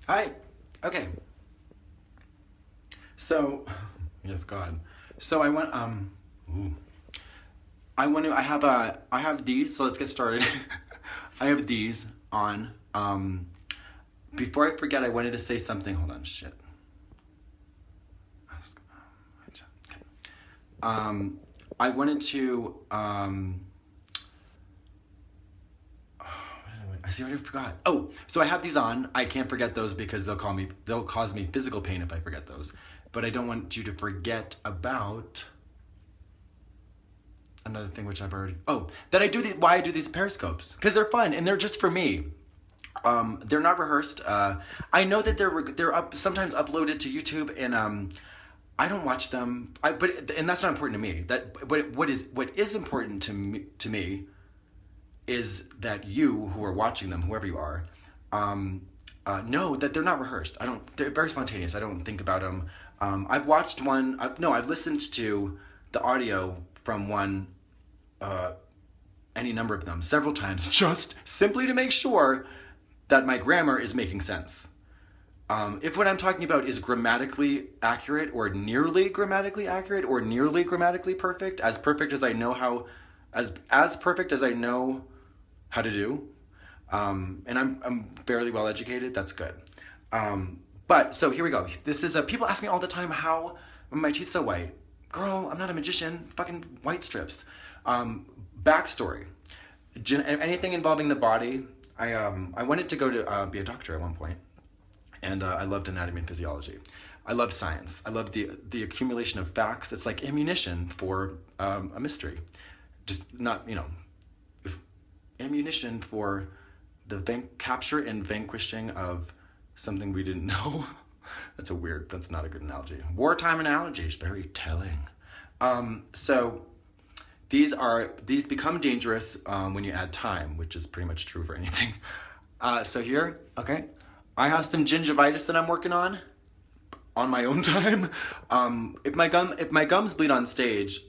Hi. Okay. So, yes, God. So I went. Ooh. I have these. So let's get started. I have these on. Before I forget, I wanted to say something. Hold on. Shit. Okay. I wanted to. I see what I forgot. Oh, so I have these on. I can't forget those because they'll cause me physical pain if I forget those. But I don't want you to forget about another thing which I've already. Oh, that I do why I do these periscopes because they're fun and they're just for me. They're not rehearsed. I know that they're sometimes uploaded to YouTube and I don't watch them. And that's not important to me. What is important to me is that you who are watching them, whoever you are, know that they're not rehearsed. They're very spontaneous. I don't think about them. I've watched one. I've listened to the audio from one, any number of them, several times, just simply to make sure that my grammar is making sense. If what I'm talking about is grammatically accurate, or nearly grammatically accurate, or nearly grammatically perfect as I know how, as perfect as I know how to do, and I'm fairly well educated, that's good. But so here we go. This is people ask me all the time how are my teeth so white. Girl, I'm not a magician. Fucking white strips. Backstory. Anything involving the body. I wanted to go to be a doctor at one point, and I loved anatomy and physiology. I loved science. I loved the accumulation of facts. It's like ammunition for a mystery. Just not, ammunition for the capture and vanquishing of something we didn't know. That's not a good analogy. Wartime analogy is very telling. So these become dangerous when you add time, which is pretty much true for anything. So here, okay, I have some gingivitis that I'm working on my own time. If my gums bleed on stage,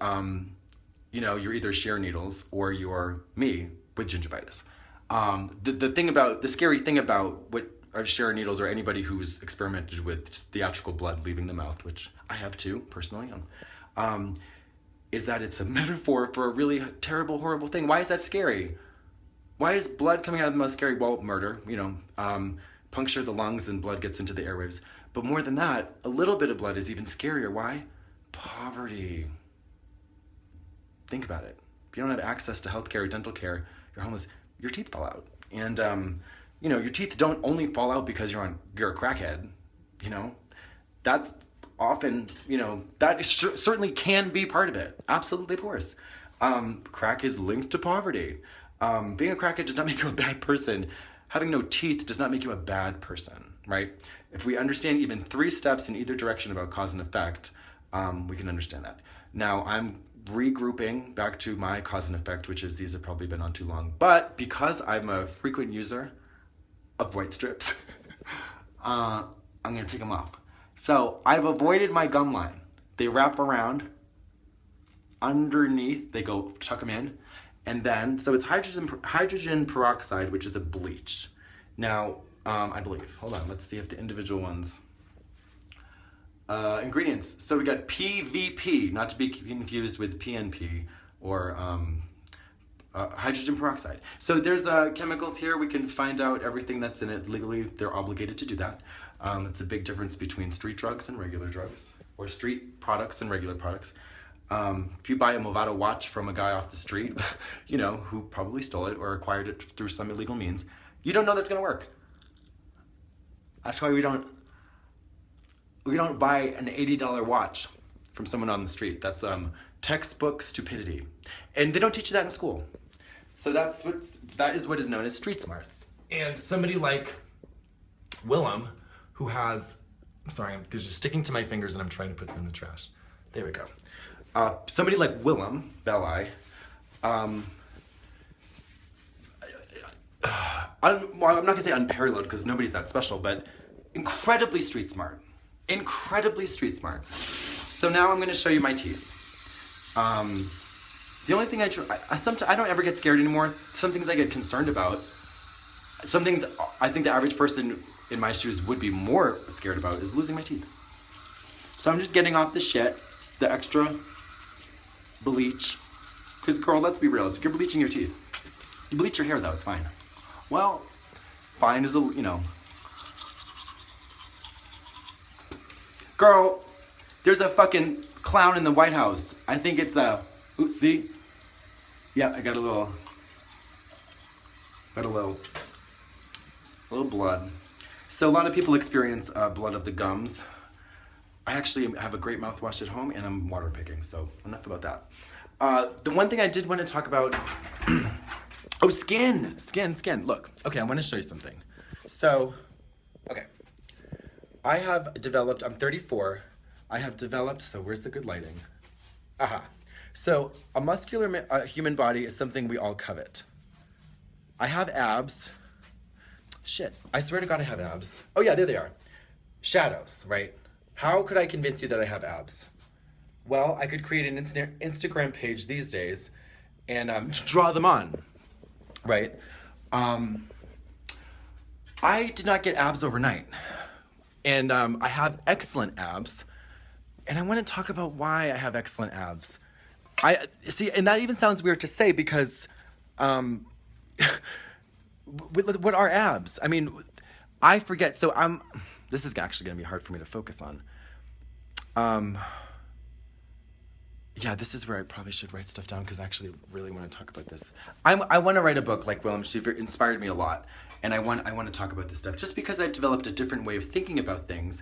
you're either shear needles or you're me with gingivitis. The scary thing about what are shear needles, or anybody who's experimented with theatrical blood leaving the mouth, which I have too personally, is that it's a metaphor for a really terrible, horrible thing. Why is that scary? Why is blood coming out of the mouth scary? Well, murder, puncture the lungs and blood gets into the airwaves. But more than that, a little bit of blood is even scarier. Why? Poverty. Think about it. If you don't have access to healthcare or dental care, you're homeless, your teeth fall out. And, your teeth don't only fall out because you're a crackhead. That's often, that certainly can be part of it. Absolutely, of course. Crack is linked to poverty. Being a crackhead does not make you a bad person. Having no teeth does not make you a bad person, right? If we understand even 3 steps in either direction about cause and effect, we can understand that. Now, I'm regrouping back to my cause and effect, which is these have probably been on too long. But because I'm a frequent user of white strips, I'm going to take them off. So I've avoided my gum line. They wrap around underneath. They go tuck them in. And then, so it's hydrogen peroxide, which is a bleach. Now, I believe, hold on, let's see if the individual ones. Ingredients. So we got PVP, not to be confused with PNP or hydrogen peroxide. So there's chemicals here. We can find out everything that's in it legally. They're obligated to do that. It's a big difference between street drugs and regular drugs, or street products and regular products. If you buy a Movado watch from a guy off the street, who probably stole it or acquired it through some illegal means, you don't know that's going to work. That's why we don't buy an $80 watch from someone on the street. That's textbook stupidity. And they don't teach you that in school. So that is what is known as street smarts. And somebody like Willam, who has, I'm sorry, they're just sticking to my fingers and I'm trying to put them in the trash. There we go. Somebody like Willam Belli, I'm not gonna say unparalleled because nobody's that special, but incredibly street smart. Incredibly street smart. So now I'm gonna show you my teeth. The only thing I don't ever get scared anymore. Some things I get concerned about Something that I think the average person in my shoes would be more scared about is losing my teeth. So I'm just getting off the shit, the extra bleach. Because girl, let's be real, if you're bleaching your teeth, you bleach your hair though, it's fine. Well, fine is Girl, there's a fucking clown in the White House. I think it's see? Yeah, I got a little blood. So a lot of people experience blood of the gums. I actually have a great mouthwash at home and I'm water picking, so enough about that. The one thing I did want to talk about, oh, skin. Look, okay, I want to show you something. So, okay. I have developed, I'm 34, I have developed, so where's the good lighting? Aha. So a muscular human body is something we all covet. I have abs. Shit, I swear to God I have abs. Oh yeah, there they are. Shadows, right? How could I convince you that I have abs? Well, I could create an Instagram page these days and draw them on, right? I did not get abs overnight. And I have excellent abs. And I want to talk about why I have excellent abs. I see, and that even sounds weird to say because what are abs? I mean, I forget. So this is actually going to be hard for me to focus on. Yeah, this is where I probably should write stuff down because I actually really want to talk about this. I want to write a book like Willam. She inspired me a lot. And I want to talk about this stuff just because I've developed a different way of thinking about things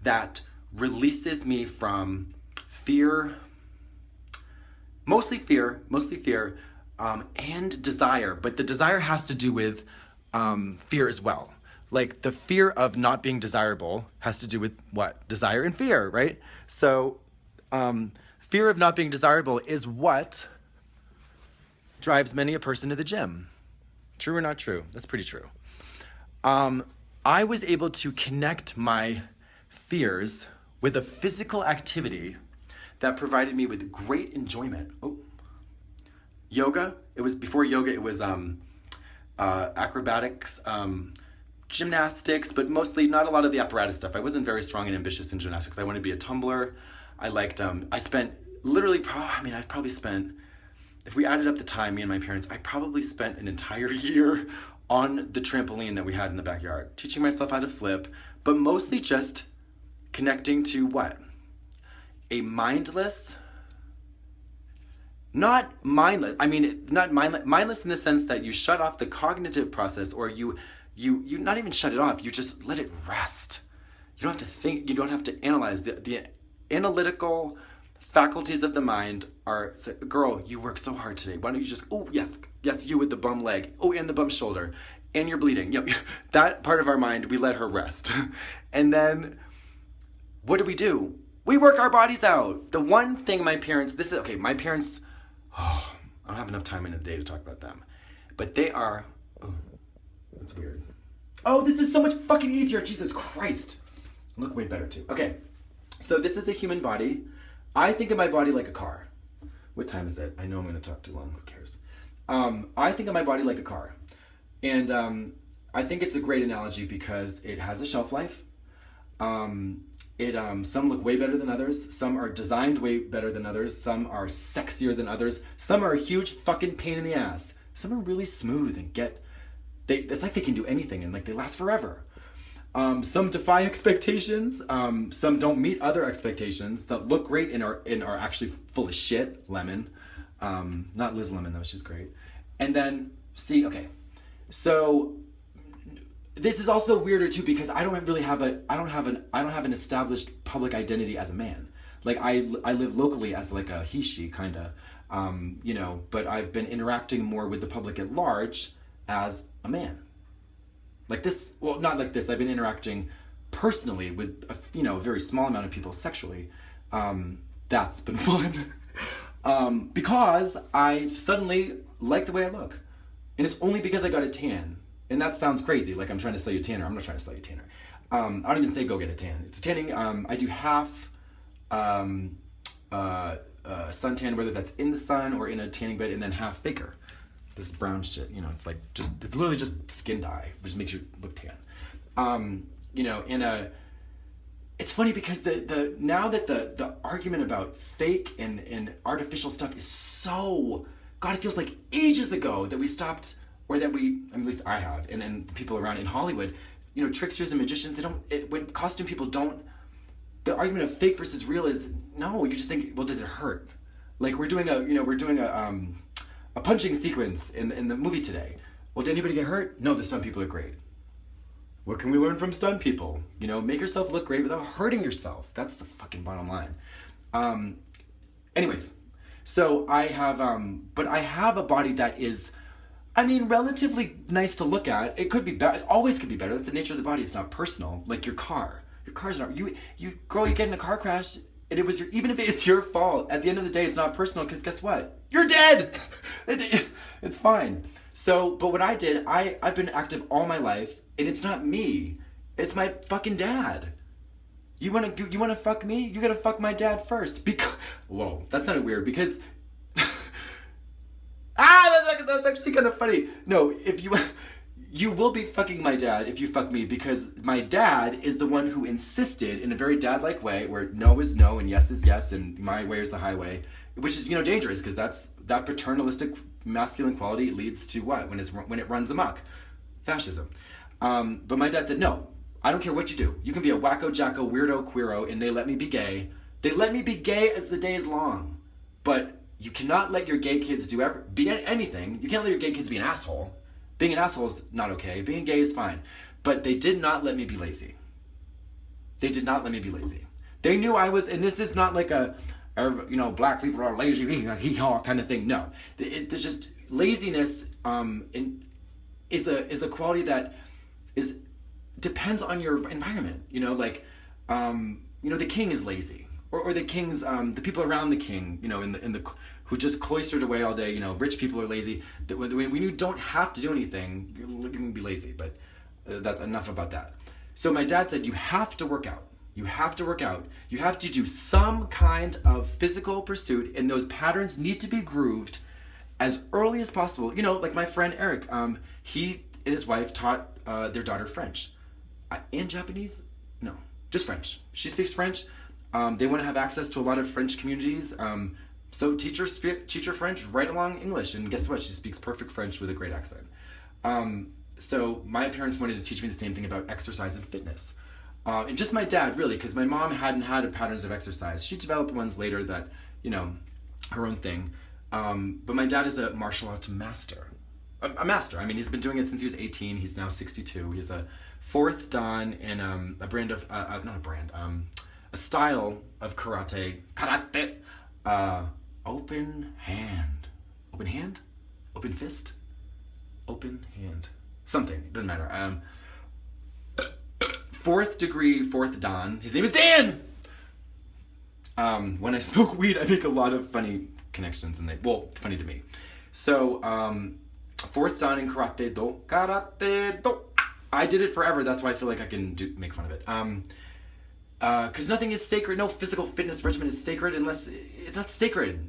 that releases me from fear, mostly fear, and desire. But the desire has to do with fear as well. Like the fear of not being desirable has to do with what? Desire and fear, right? So fear of not being desirable is what drives many a person to the gym. True or not true? That's pretty true. I was able to connect my fears with a physical activity that provided me with great enjoyment. Oh, yoga. It was before yoga. It was acrobatics, gymnastics, but mostly not a lot of the apparatus stuff. I wasn't very strong and ambitious in gymnastics. I wanted to be a tumbler. I liked. I spent literally. I probably spent. If we added up the time, me and my parents, I probably spent an entire year on the trampoline that we had in the backyard, teaching myself how to flip, but mostly just connecting to what? A mindless, not mindless, not mindless in the sense that you shut off the cognitive process or you not even shut it off, you just let it rest. You don't have to think, you don't have to analyze. The analytical faculties of the mind are, girl, you work so hard today. Why don't you just, oh, yes, you with the bum leg. Oh, and the bum shoulder. And you're bleeding. Yep. That part of our mind, we let her rest. And then, what do? We work our bodies out. The one thing my parents, my parents, I don't have enough time in the day to talk about them. But they are, that's weird. Oh, this is so much fucking easier. Jesus Christ. I look way better too. Okay, so this is a human body. I think of my body like a car. What time is it? I know I'm going to talk too long. Who cares? I think of my body like a car. And I think it's a great analogy because it has a shelf life. Some look way better than others. Some are designed way better than others. Some are sexier than others. Some are a huge fucking pain in the ass. Some are really smooth and it's like they can do anything and like they last forever. Some defy expectations. Some don't meet other expectations that look great and are actually full of shit. Lemon. Not Liz Lemon though, she's great. And then, so this is also weirder too because I don't have an established public identity as a man. Like I live locally as like a he, she kinda, but I've been interacting more with the public at large as a man. Like this, well, not like this. I've been interacting personally with a very small amount of people sexually. That's been fun because I suddenly like the way I look, and it's only because I got a tan. And that sounds crazy, like I'm trying to sell you a tanner. I'm not trying to sell you a tanner. I don't even say go get a tan. It's a tanning. I do half suntan, whether that's in the sun or in a tanning bed, and then half faker. this brown shit. You know, it's like it's literally just skin dye, which makes you look tan. You know, it's funny because now that the argument about fake and artificial stuff is so, God, it feels like ages ago that we stopped, or that we, I mean, at least I have, and people around in Hollywood, you know, tricksters and magicians, when costume people don't, the argument of fake versus real is, no, you just think, well, does it hurt? Like we're doing a punching sequence in the movie today. Well, did anybody get hurt? No, the stunt people are great. What can we learn from stunt people? You know, make yourself look great without hurting yourself. That's the fucking bottom line. Anyways, so I have a body that is, I mean, relatively nice to look at. It could be better. It always could be better. That's the nature of the body. It's not personal. Like your car. Your car's not, you get in a car crash, and even if it's your fault, at the end of the day, it's not personal, because guess what? You're dead! It's fine. So, but what I did, I've been active all my life, and it's not me. It's my fucking dad. You wanna fuck me? You gotta fuck my dad first. Whoa, that sounded weird, because... that's actually kind of funny. No, if you will be fucking my dad if you fuck me, because my dad is the one who insisted in a very dad-like way, where no is no and yes is yes and my way is the highway, which is, you know, dangerous, because that paternalistic masculine quality leads to what? When it runs amok? Fascism. But my dad said, no, I don't care what you do. You can be a wacko, jacko, weirdo, queero, and they let me be gay. They let me be gay as the day is long. But you cannot let your gay kids be anything. You can't let your gay kids be an asshole. Being an asshole is not okay. Being gay is fine. But they did not let me be lazy. They did not let me be lazy. They knew I was, and this is not like black people are lazy, hee-haw kind of thing. No. It's just, laziness is a quality that depends on your environment. You know, like, the king is lazy. Or the king's, the people around the king, you know, who just cloistered away all day, you know, rich people are lazy. When you don't have to do anything, you can be lazy, but that's enough about that. So my dad said, you have to work out. You have to work out. You have to do some kind of physical pursuit, and those patterns need to be grooved as early as possible. You know, like my friend Eric, he and his wife taught their daughter French. And Japanese? No, just French. She speaks French. They want to have access to a lot of French communities. So teach her French right along English, and guess what? She speaks perfect French with a great accent. So my parents wanted to teach me the same thing about exercise and fitness. And just my dad, really, because my mom hadn't had patterns of exercise. She developed ones later that, you know, her own thing. But my dad is a martial arts master. A master. I mean, he's been doing it since he was 18. He's now 62. He's a fourth dan in a brand of, a style of karate, open hand, open fist, open hand, something, doesn't matter. Fourth dan, his name is Dan! When I smoke weed, I make a lot of funny connections, and funny to me. So, fourth dan in karate do. I did it forever, that's why I feel like I can make fun of it. Because nothing is sacred. No physical fitness regimen is sacred unless it's not sacred.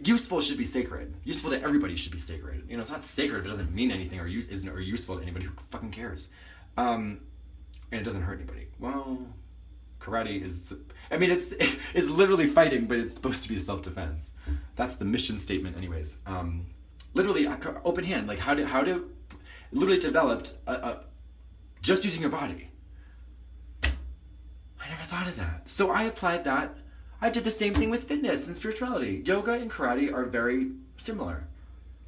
Useful should be sacred. Useful to everybody should be sacred. You know, it's not sacred if it doesn't mean anything or useful to anybody. Who fucking cares? And it doesn't hurt anybody. Well, karate is. I mean, it's literally fighting, but it's supposed to be self-defense. That's the mission statement, anyways. Literally, open hand. Like how to literally developed just using your body. I never thought of that. So I applied that. I did the same thing with fitness and spirituality. Yoga and karate are very similar.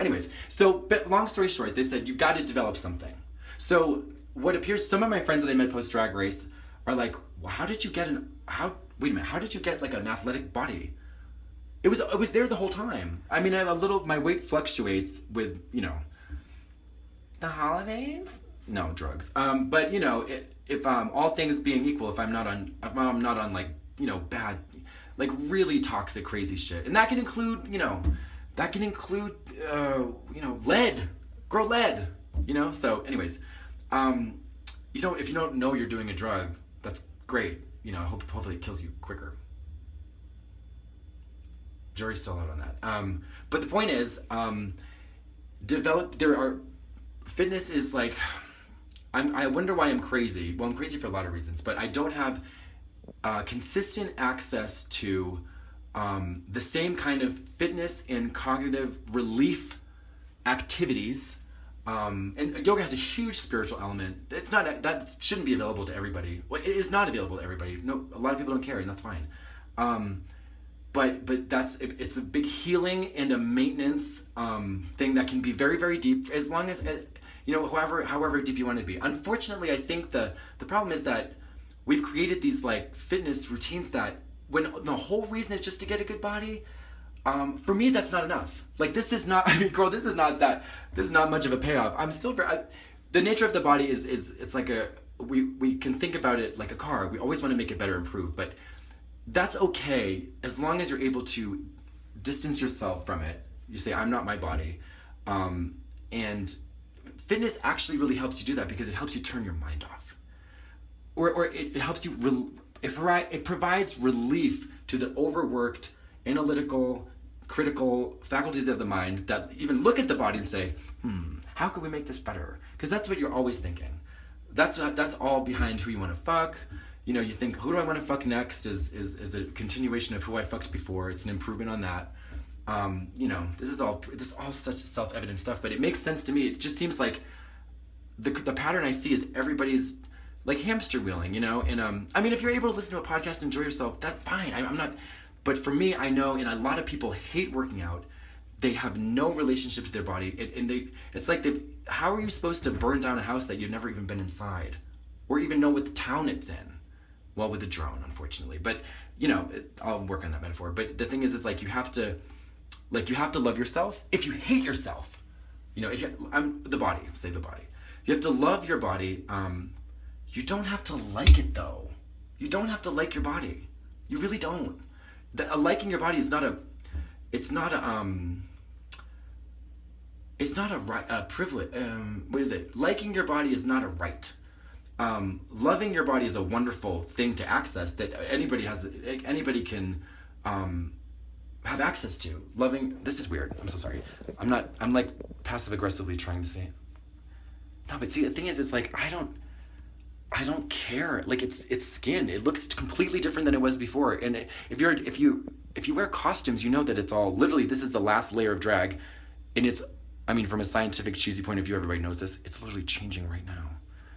Anyways, but long story short, they said, you got to develop something. So what appears, some of my friends that I met post Drag Race are like, well, how did you get like an athletic body? It was there the whole time. I mean, my weight fluctuates with, you know, the holidays? No, drugs. But you know, if all things being equal, if I'm not on like, you know, bad, like really toxic, crazy shit, and that can include, you know, lead, grow lead, you know. So, anyways, if you don't know you're doing a drug, that's great. You know, hopefully it kills you quicker. Jury's still out on that. But the point is, fitness is like, I wonder why I'm crazy. Well, I'm crazy for a lot of reasons, but I don't have consistent access to the same kind of fitness and cognitive relief activities. And yoga has a huge spiritual element. That shouldn't be available to everybody. Well, it is not available to everybody. No, a lot of people don't care, and that's fine. But it's a big healing and a maintenance thing that can be very, very deep, as long as however deep you want it to be. Unfortunately, I think the problem is that we've created these like fitness routines that, when the whole reason is just to get a good body. For me, that's not enough. Like, this is not, this is not much of a payoff. I'm still the nature of the body is it's like we can think about it like a car. We always want to make it better, improve, but that's okay as long as you're able to distance yourself from it. You say, I'm not my body. And fitness actually really helps you do that, because it helps you turn your mind off. Or it helps you, it provides relief to the overworked, analytical, critical faculties of the mind that even look at the body and say, how can we make this better? Because that's what you're always thinking. That's all behind who you want to fuck. You think, who do I want to fuck next is a continuation of who I fucked before. It's an improvement on that. This is all such self-evident stuff, but it makes sense to me. It just seems like the pattern I see is everybody's like hamster wheeling, and if you're able to listen to a podcast and enjoy yourself, that's fine. I'm not, but for me, I know, and a lot of people hate working out. They have no relationship to their body, it's like how are you supposed to burn down a house that you've never even been inside, or even know what the town it's in? Well, with a drone, unfortunately, but I'll work on that metaphor. But the thing is like you have to love yourself. If you hate yourself, I'm the body. Say the body. You have to love your body. You don't have to like it though. You don't have to like your body. You really don't. Liking your body is not a. It's not a right, a privilege. What is it? Liking your body is not a right. Loving your body is a wonderful thing to access that anybody can have access to. Loving, this is weird. I'm so sorry. I'm like passive aggressively trying to say. No, but see, the thing is, it's like I don't care. Like it's skin. It looks completely different than it was before. And if you wear costumes, you know that it's all literally, this is the last layer of drag, and it's, from a scientific cheesy point of view, everybody knows this. It's literally changing right now.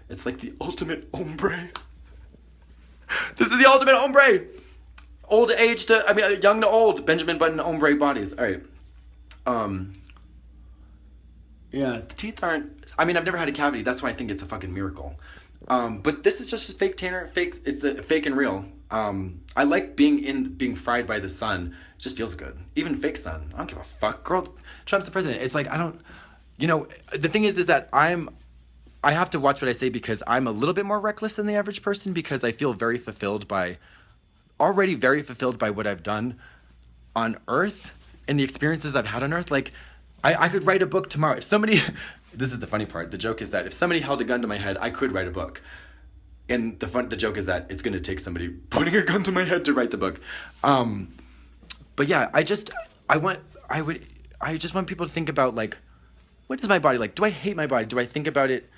It's like the ultimate ombre. This is the ultimate ombre. Old age to, young to old. Benjamin Button ombre bodies. All right. Yeah, the teeth aren't, I've never had a cavity. That's why I think it's a fucking miracle. But this is just a fake tanner. It's a fake and real. I like being fried by the sun. It just feels good. Even fake sun. I don't give a fuck. Girl, Trump's the president. It's like, the thing is that I have to watch what I say, because I'm a little bit more reckless than the average person, because I feel very fulfilled by what I've done on Earth and the experiences I've had on Earth. Like, I could write a book tomorrow. If somebody, this is the funny part. The joke is that if somebody held a gun to my head, I could write a book. And the joke is that it's going to take somebody putting a gun to my head to write the book. But yeah, I just want people to think about, like, what is my body like? Do I hate my body? Do I think about it?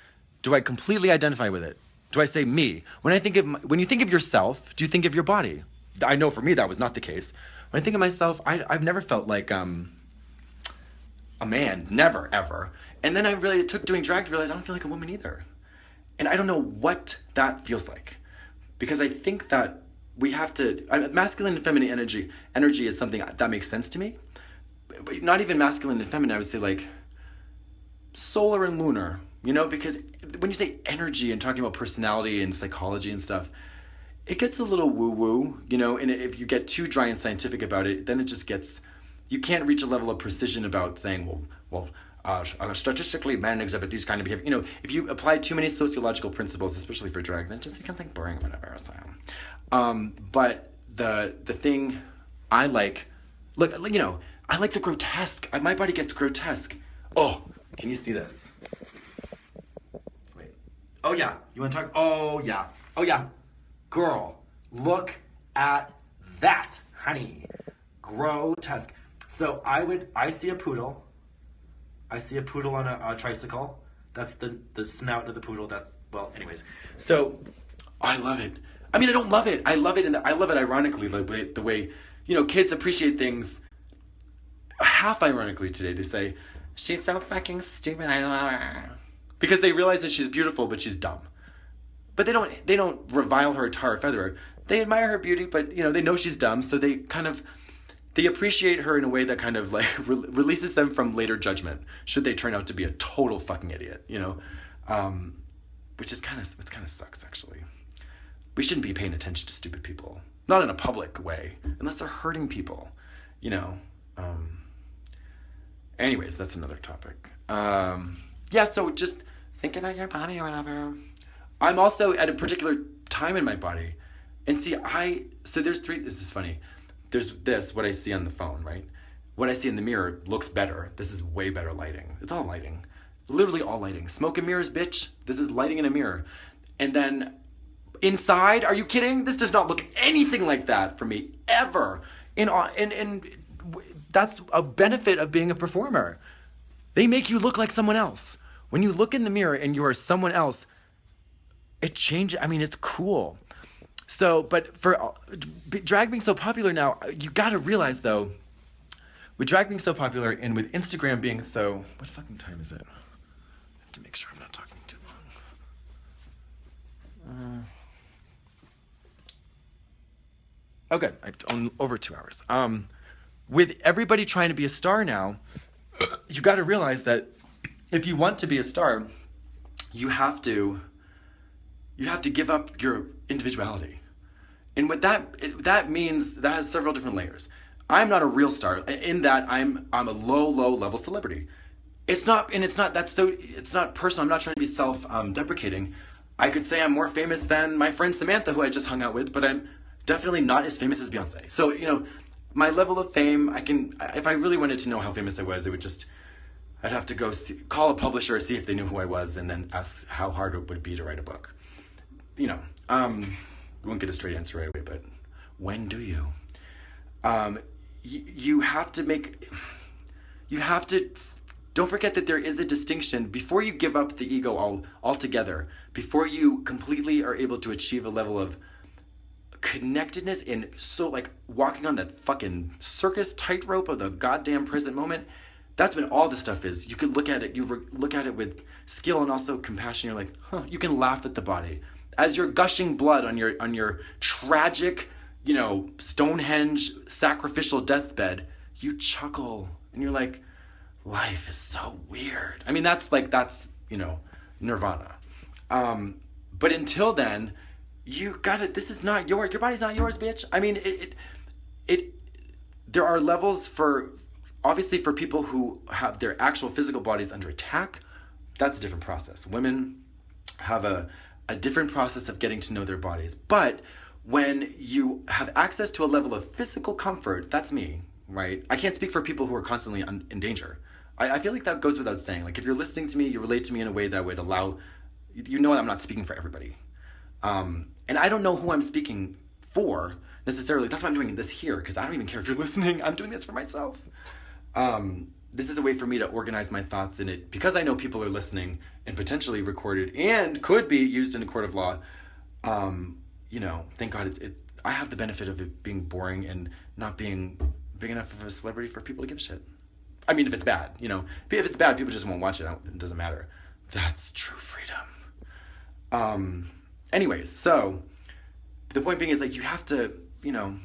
Do I completely identify with it? Do I say me? When you think of yourself, do you think of your body? I know for me that was not the case. When I think of myself, I've never felt like a man, never, ever. And then I really took doing drag to realize I don't feel like a woman either. And I don't know what that feels like. Because I think that we have to, masculine and feminine energy is something that makes sense to me. But not even masculine and feminine, I would say like solar and lunar, because when you say energy and talking about personality and psychology and stuff, it gets a little woo-woo, and if you get too dry and scientific about it, then it just gets, you can't reach a level of precision about saying, statistically men exhibit these kind of behavior. If you apply too many sociological principles, especially for drag, then it just becomes like boring or whatever. So, but the thing I like, look, I like the grotesque. My body gets grotesque. Oh, can you see this? Wait. Oh yeah, you want to talk? Oh yeah. Girl, look at that, honey. Grotesque. So I see a poodle. I see a poodle on a tricycle. That's the snout of the poodle. That's, well, anyways. So, I love it. I mean, I don't love it. I love it, and I love it ironically, the way, you know, kids appreciate things half ironically today. They say, she's so fucking stupid, I love her. Because they realize that she's beautiful, but she's dumb. But they don't revile her, tar, or feather her. They admire her beauty, but, you know, they know she's dumb, so they appreciate her in a way that kind of like releases them from later judgment should they turn out to be a total fucking idiot, you know, which is kind of sucks actually. We shouldn't be paying attention to stupid people, not in a public way, unless they're hurting people, you know. Anyways, that's another topic. Yeah, so just think about your body or whatever. I'm also at a particular time in my body, and see, so there's three. This is funny. There's this, what I see on the phone, right? What I see in the mirror looks better. This is way better lighting. It's all lighting. Literally all lighting. Smoke and mirrors, bitch. This is lighting in a mirror. And then inside, are you kidding? This does not look anything like that for me, ever. And that's a benefit of being a performer. They make you look like someone else. When you look in the mirror and you are someone else, it changes. I mean, it's cool. So, but for drag being so popular now, you got to realize though, with drag being so popular and with Instagram being so, what fucking time is it? I have to make sure I'm not talking too long. Oh, good. I've done over 2 hours. With everybody trying to be a star now, you got to realize that if you want to be a star, you have to give up your individuality. And what that means, that has several different layers. I'm not a real star in that I'm a low level celebrity. It's not personal. I'm not trying to be self-deprecating. I could say I'm more famous than my friend Samantha, who I just hung out with, but I'm definitely not as famous as Beyonce. So, you know, my level of fame, if I really wanted to know how famous I was, I'd have to go call a publisher, see if they knew who I was, and then ask how hard it would be to write a book. You know, we won't get a straight answer right away, but when do you? You have to, don't forget that there is a distinction before you give up the ego altogether, before you completely are able to achieve a level of connectedness and so like walking on that fucking circus tightrope of the goddamn present moment. That's when all this stuff is. You could look at it, look at it with skill and also compassion. You're like, huh, you can laugh at the body. As you're gushing blood on your tragic, you know, Stonehenge sacrificial deathbed, you chuckle and you're like, life is so weird. I mean, that's you know, nirvana. But until then, you gotta, this is not your body's not yours, bitch. I mean, there are levels obviously for people who have their actual physical bodies under attack. That's a different process. Women have a different process of getting to know their bodies. But when you have access to a level of physical comfort, that's me, right? I can't speak for people who are constantly in danger. I feel like that goes without saying. Like, if you're listening to me, you relate to me in a way that would allow, you know, I'm not speaking for everybody. And I don't know who I'm speaking for necessarily. That's why I'm doing this here, because I don't even care if you're listening. I'm doing this for myself. This is a way for me to organize my thoughts in it, because I know people are listening and potentially recorded and could be used in a court of law. You know, thank God I have the benefit of it being boring and not being big enough of a celebrity for people to give a shit. I mean, if it's bad, you know, if it's bad, people just won't watch it. It doesn't matter. That's true freedom. Anyways, so the point being is, like, you have to, you know,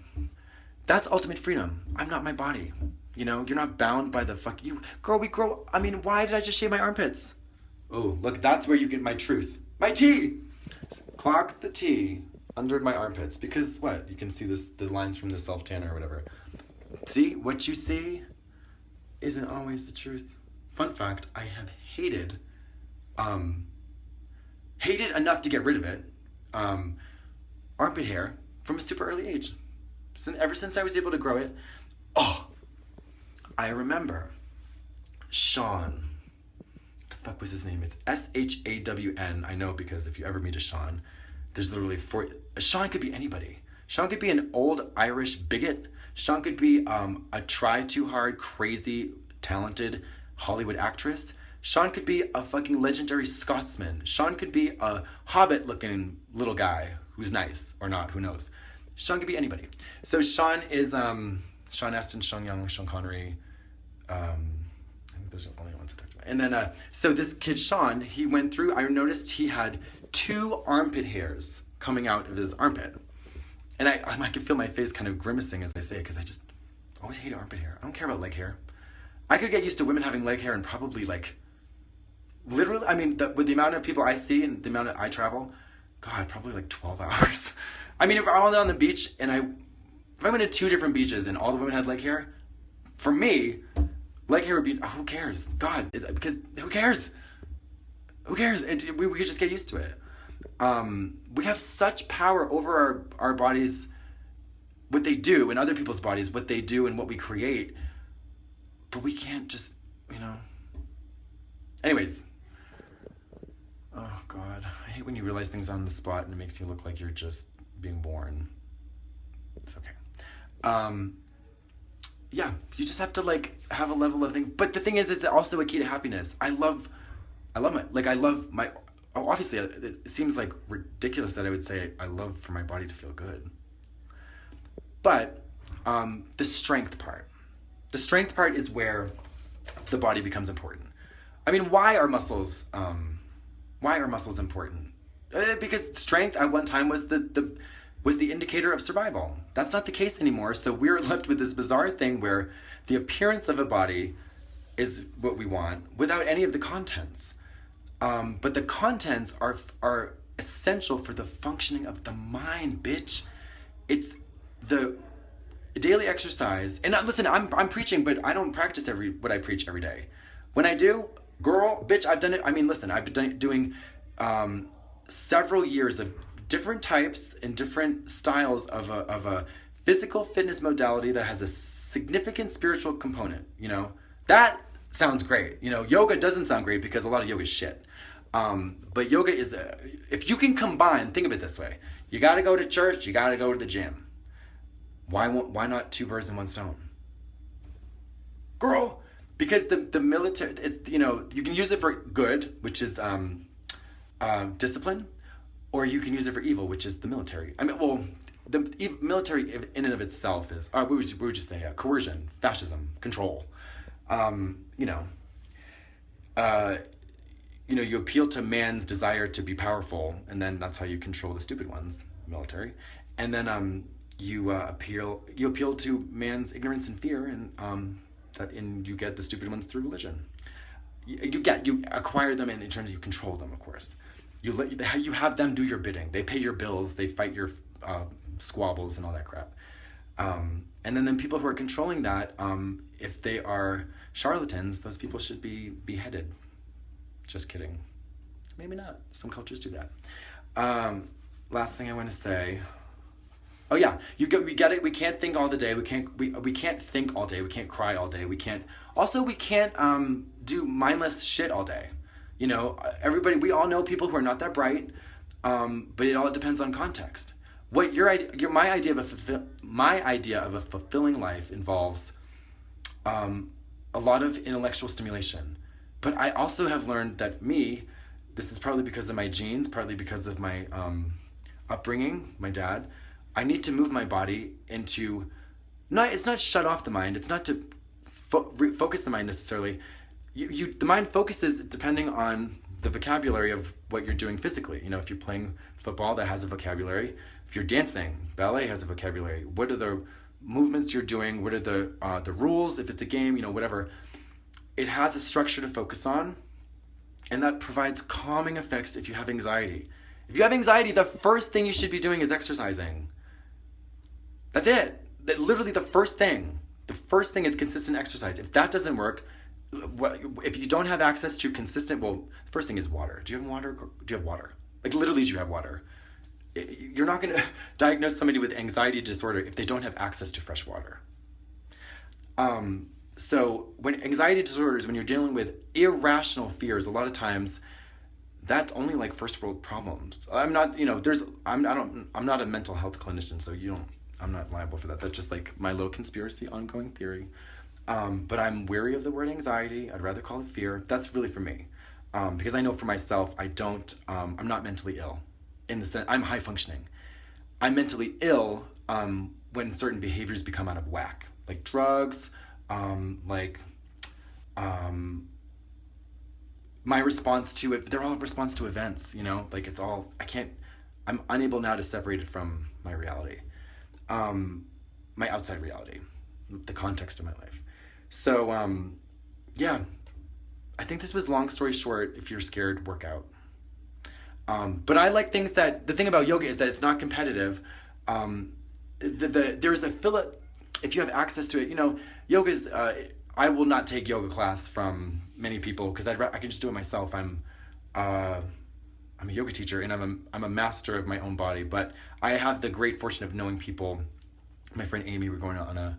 that's ultimate freedom. I'm not my body. You know, you're not bound by the fuck you. Girl, we grow. I mean, why did I just shave my armpits? Oh, look, that's where you get my truth. My tea. Clock the tea under my armpits, because what? You can see the lines from the self-tanner or whatever. See, what you see isn't always the truth. Fun fact, I have hated enough to get rid of it, armpit hair from a super early age. Ever since I was able to grow it. Oh, I remember Sean. What the fuck was his name? It's Shawn. I know, because if you ever meet a Sean, there's literally Sean could be anybody. Sean could be an old Irish bigot. Sean could be a try too hard, crazy, talented Hollywood actress. Sean could be a fucking legendary Scotsman. Sean could be a hobbit-looking little guy who's nice, or not, who knows. Sean could be anybody. So Sean is Sean Astin, Sean Young, Sean Connery. I think those are the only ones I talked about. And then, so this kid Sean, he went through, I noticed he had 2 armpit hairs coming out of his armpit. And I could feel my face kind of grimacing as I say it, because I just always hate armpit hair. I don't care about leg hair. I could get used to women having leg hair and probably like, literally, I mean, with the amount of people I see and the amount I travel, God, probably like 12 hours. I mean, if I'm on the beach and if I went to 2 different beaches and all the women had leg hair, for me, leg hair would be, who cares? God, because who cares? Who cares? We could just get used to it. We have such power over our bodies, what they do, and other people's bodies, what they do and what we create, but we can't just, anyways. Oh God, I hate when you realize things on the spot and it makes you look like you're just being born. It's okay. Yeah, you just have to like have a level of thing. But the thing is, it's also a key to happiness. I love my, obviously it seems like ridiculous that I would say I love for my body to feel good. But the strength part is where the body becomes important. I mean, why are muscles important? Because strength at one time was the indicator of survival. That's not the case anymore. So we're left with this bizarre thing where the appearance of a body is what we want without any of the contents. But the contents are essential for the functioning of the mind, bitch. It's the daily exercise. And listen, I'm preaching, but I don't practice what I preach every day. When I do, girl, bitch, I've done it. I mean, listen, I've been doing several years of different types and different styles of a physical fitness modality that has a significant spiritual component. That sounds great. Yoga doesn't sound great because a lot of yoga is shit. But yoga is, if you can combine, think of it this way. You got to go to church, you got to go to the gym. Why not 2 birds in 1 stone? Girl, because the military, you can use it for good, which is discipline, or you can use it for evil, which is the military. I mean, well, the military in and of itself is, we would just say coercion, fascism, control. You appeal to man's desire to be powerful, and then that's how you control the stupid ones, military. And then you appeal to man's ignorance and fear, and you get the stupid ones through religion. You acquire them in terms of you control them, of course. You have them do your bidding. They pay your bills. They fight your squabbles and all that crap. And then people who are controlling that, if they are charlatans, those people should be beheaded. Just kidding. Maybe not. Some cultures do that. Last thing I want to say. Oh yeah, we get it. We can't think all the day. We can't think all day. We can't cry all day. We can't do mindless shit all day. Everybody, we all know people who are not that bright, but it all depends on context. My idea of a fulfilling life involves a lot of intellectual stimulation. But I also have learned that this is partly because of my genes, partly because of my upbringing, my dad. I need to move my body into, it's not shut off the mind. It's not to focus the mind necessarily. The mind focuses depending on the vocabulary of what you're doing physically. If you're playing football, that has a vocabulary. If you're dancing, ballet has a vocabulary. What are the movements you're doing? What are the rules? If it's a game, whatever. It has a structure to focus on, and that provides calming effects if you have anxiety. If you have anxiety, the first thing you should be doing is exercising. That's it. Literally the first thing. The first thing is consistent exercise. If that doesn't work, if you don't have access to consistent, the first thing is water. Do you have water? Do you have water? Like literally, do you have water? You're not going to diagnose somebody with anxiety disorder if they don't have access to fresh water. So when anxiety disorders, when you're dealing with irrational fears, a lot of times that's only like first world problems. I'm not a mental health clinician, so I'm not liable for that. That's just like my low conspiracy ongoing theory. But I'm wary of the word anxiety. I'd rather call it fear. That's really for me. Because I know for myself, I'm not mentally ill. In the sense, I'm high functioning. I'm mentally ill when certain behaviors become out of whack. Like drugs, my response to it, they're all response to events, like it's all, I'm unable now to separate it from my reality, my outside reality, the context of my life. So, yeah, I think this was long story short. If you're scared, work out. But I like things the thing about yoga is that it's not competitive. There's if you have access to it, yoga's, I will not take yoga class from many people because I can just do it myself. I'm a yoga teacher and I'm a master of my own body, but I have the great fortune of knowing people. My friend Amy, we're going on a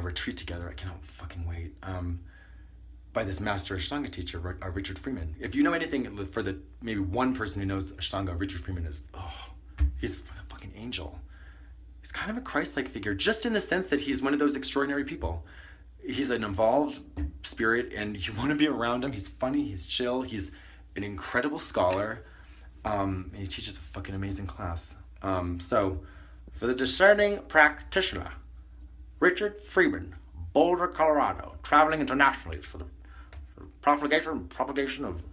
retreat together. I cannot fucking wait. By this master Ashtanga teacher, Richard Freeman. If you know anything, for the maybe one person who knows Ashtanga, Richard Freeman is, he's a fucking angel. He's kind of a Christ-like figure, just in the sense that he's one of those extraordinary people. He's an involved spirit, and you want to be around him. He's funny, he's chill, he's an incredible scholar, and he teaches a fucking amazing class. So, for the discerning practitioner, Richard Freeman, Boulder, Colorado, traveling internationally for the propagation of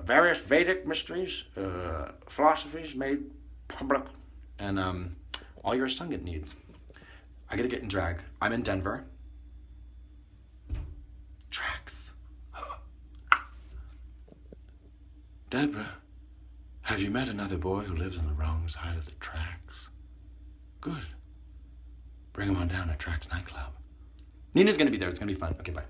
various Vedic mysteries, philosophies made public, and all your Ashtanga needs. I gotta get in drag. I'm in Denver. Tracks. Deborah, have you met another boy who lives on the wrong side of the tracks? Good. Bring him on down at Tracks nightclub. Nina's gonna be there. It's gonna be fun. Okay, bye.